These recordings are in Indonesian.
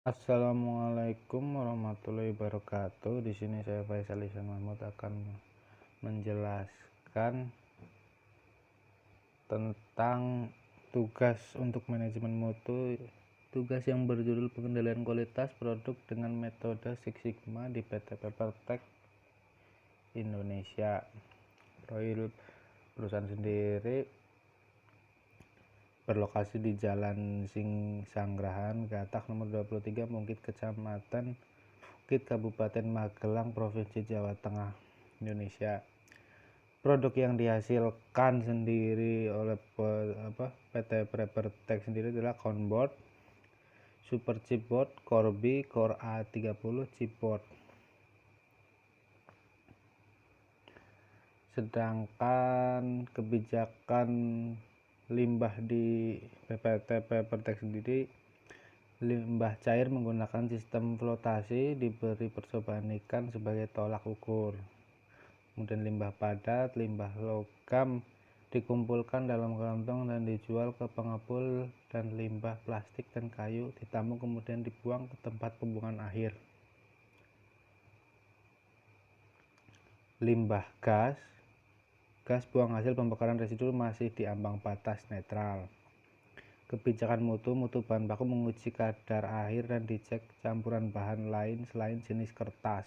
Assalamualaikum warahmatullahi wabarakatuh. Di sini saya Faisal Ihsan Mahmud akan menjelaskan tentang tugas untuk manajemen mutu, tugas yang berjudul pengendalian kualitas produk dengan metode Six Sigma di PT Papertec Indonesia. Profil perusahaan sendiri berlokasi di Jalan Sanggrahan, Gatak nomor 23, Mungkit, Kecamatan Mungkit, Kabupaten Magelang, Provinsi Jawa Tengah, Indonesia. Produk yang dihasilkan sendiri oleh PT Papertec sendiri adalah Conboard, Super Chipboard, Corby, Core A30 Chipboard. Sedangkan kebijakan limbah di PT Papertec sendiri, limbah cair menggunakan sistem flotasi, diberi percobaan ikan sebagai tolak ukur. Kemudian limbah padat, limbah logam dikumpulkan dalam kantong dan dijual ke pengepul, dan limbah plastik dan kayu ditampung kemudian dibuang ke tempat pembuangan akhir. Limbah gas buang hasil pembakaran residu masih di ambang batas netral. Kebijakan mutu bahan baku menguji kadar air dan dicek campuran bahan lain selain jenis kertas.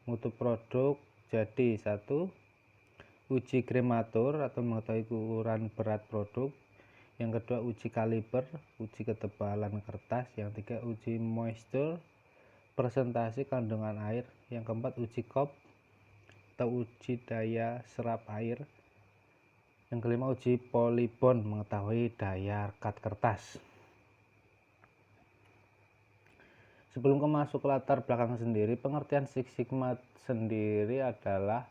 Mutu produk jadi 1. Uji krematur atau mengetahui ukuran berat produk. Yang kedua, uji kaliber, uji ketebalan kertas. Yang ketiga, uji moisture, presentasi kandungan air. Yang keempat, uji kop atau uji daya serap air. Yang kelima, uji polybond, mengetahui daya rekat kertas. Sebelum masuk latar belakang sendiri, pengertian Six Sigma sendiri adalah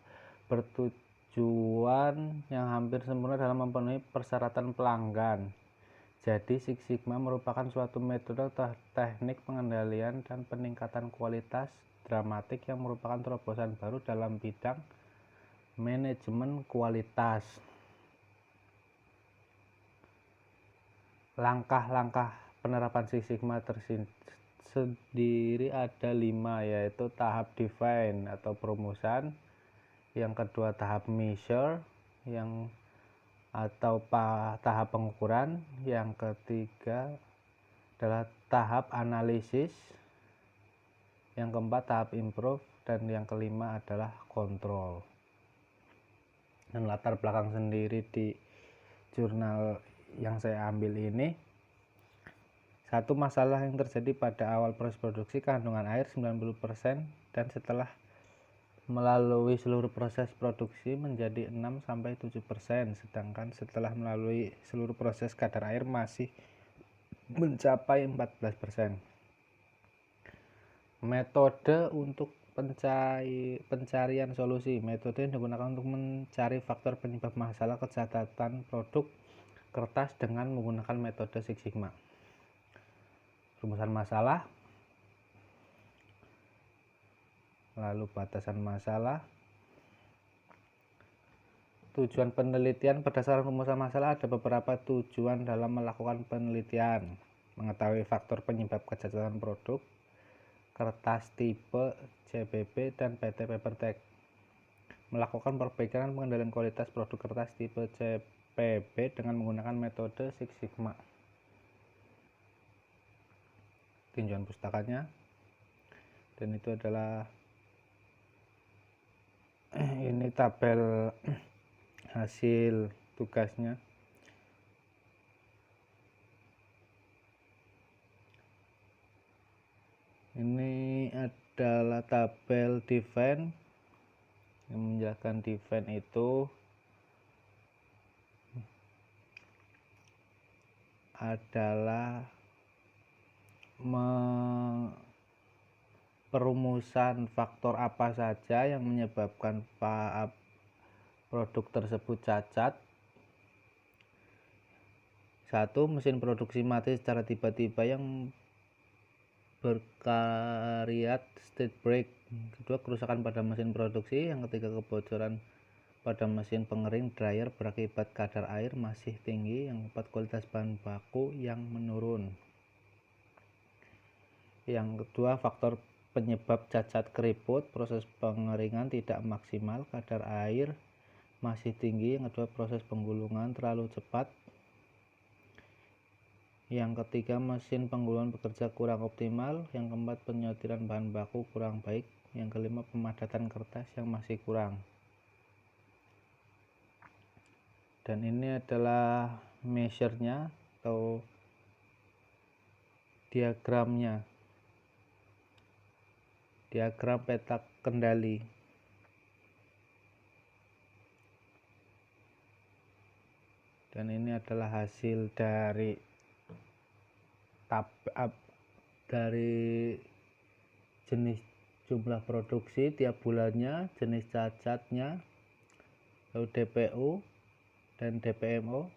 bertujuan yang hampir sempurna dalam memenuhi persyaratan pelanggan. Jadi Six Sigma merupakan suatu metode teknik pengendalian dan peningkatan kualitas dramatik yang merupakan terobosan baru dalam bidang manajemen kualitas. Langkah-langkah penerapan Six Sigma sendiri ada 5, yaitu tahap define atau perumusan, yang kedua tahap measure tahap pengukuran, yang ketiga adalah tahap analisis, yang keempat tahap improve, dan yang kelima adalah kontrol. Dan latar belakang sendiri di jurnal yang saya ambil ini, satu, masalah yang terjadi pada awal proses produksi, kandungan air 90%, dan setelah melalui seluruh proses produksi menjadi 6-7%, sedangkan setelah melalui seluruh proses kadar air masih mencapai 14%. Metode untuk pencarian solusi. Metode yang digunakan untuk mencari faktor penyebab masalah kecacatan produk kertas dengan menggunakan metode Six Sigma. Rumusan masalah, lalu batasan masalah. Tujuan penelitian. Berdasarkan rumusan masalah, ada beberapa tujuan dalam melakukan penelitian: mengetahui faktor penyebab kecacatan produk kertas tipe CBB dan PT Papertec, melakukan perbaikan dan pengendalian kualitas produk kertas tipe CPB dengan menggunakan metode Six Sigma. Tinjauan pustakanya, dan itu adalah ini tabel hasil tugasnya. Ini adalah tabel define yang menjelaskan define itu adalah perumusan faktor apa saja yang menyebabkan produk tersebut cacat. 1. Mesin produksi mati secara tiba-tiba yang berkariat state break. Kedua, kerusakan pada mesin produksi. Yang ketiga, kebocoran pada mesin pengering dryer berakibat kadar air masih tinggi. Yang keempat, kualitas bahan baku yang menurun. Yang kedua, faktor penyebab cacat keriput, proses pengeringan tidak maksimal, kadar air masih tinggi. Yang kedua, proses penggulungan terlalu cepat. Yang ketiga, mesin penggulungan bekerja kurang optimal. Yang keempat, penyortiran bahan baku kurang baik. Yang kelima, pemadatan kertas yang masih kurang. Dan ini adalah measure-nya atau diagram peta kendali. Dan ini adalah hasil dari jenis jumlah produksi tiap bulannya, jenis cacatnya, lalu DPU dan DPMO,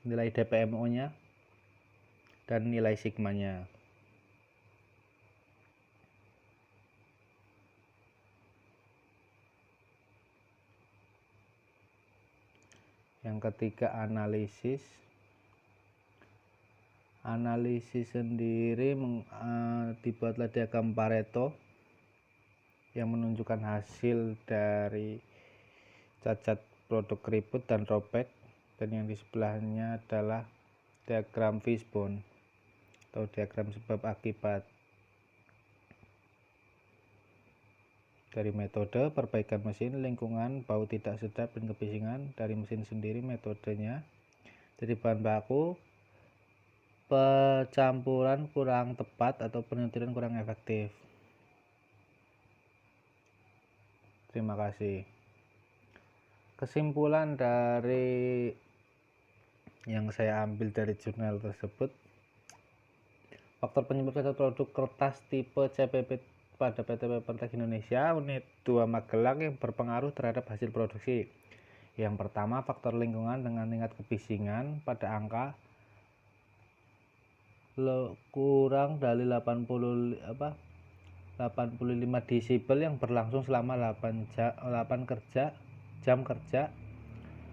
nilai DPMO-nya, dan nilai sigmanya. Yang ketiga, analisis. Analisis sendiri dibuatlah diagram Pareto yang menunjukkan hasil dari cacat produk keriput dan robek, dan yang di sebelahnya adalah diagram fishbone atau diagram sebab akibat. Dari metode perbaikan mesin, lingkungan, bau tidak sedap, dan kebisingan. Dari mesin sendiri, metodenya dari bahan baku, pencampuran kurang tepat atau penyortiran kurang efektif. Terima kasih. Kesimpulan dari yang saya ambil dari jurnal tersebut, faktor penyebab cacat produk kertas tipe CPP pada PT Papertec Indonesia unit 2 Magelang yang berpengaruh terhadap hasil produksi. Yang pertama, faktor lingkungan dengan tingkat kebisingan pada angka kurang dari 85 desibel yang berlangsung selama 8 jam kerja,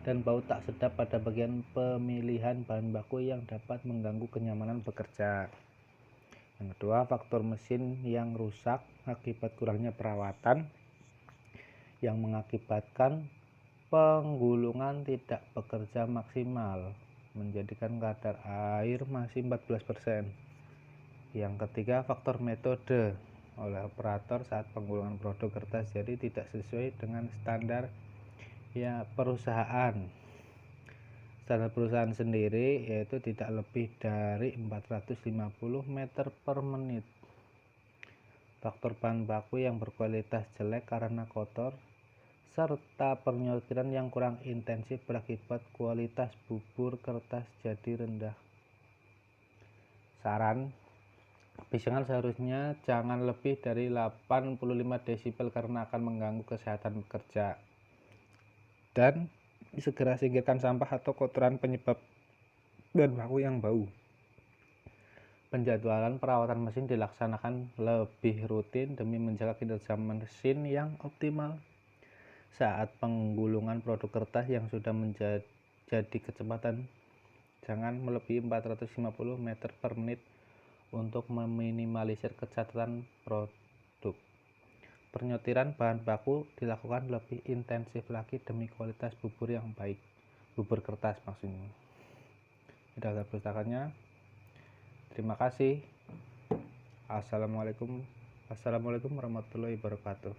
dan bau tak sedap pada bagian pemilihan bahan baku yang dapat mengganggu kenyamanan bekerja. Yang kedua, faktor mesin yang rusak akibat kurangnya perawatan yang mengakibatkan penggulungan tidak bekerja maksimal, menjadikan kadar air masih 14%. Yang ketiga, faktor metode oleh operator saat penggulungan produk kertas jadi tidak sesuai dengan standar perusahaan. Standar perusahaan sendiri yaitu tidak lebih dari 450 meter per menit. Faktor bahan baku yang berkualitas jelek karena kotor, serta penyortiran yang kurang intensif berakibat kualitas bubur kertas jadi rendah. Saran, kebisingan seharusnya jangan lebih dari 85 desibel karena akan mengganggu kesehatan pekerja. Dan segera singkirkan sampah atau kotoran penyebab bahan baku yang bau. Penjadwalan perawatan mesin dilaksanakan lebih rutin demi menjaga kinerja mesin yang optimal. Saat penggulungan produk kertas yang sudah menjadi kecepatan jangan melebihi 450 meter per menit untuk meminimalisir kecacatan produk. Penyortiran bahan baku dilakukan lebih intensif lagi demi kualitas bubur yang baik. Bubur kertas maksudnya. Ini daftar pustakanya. Terima kasih. Assalamualaikum warahmatullahi wabarakatuh.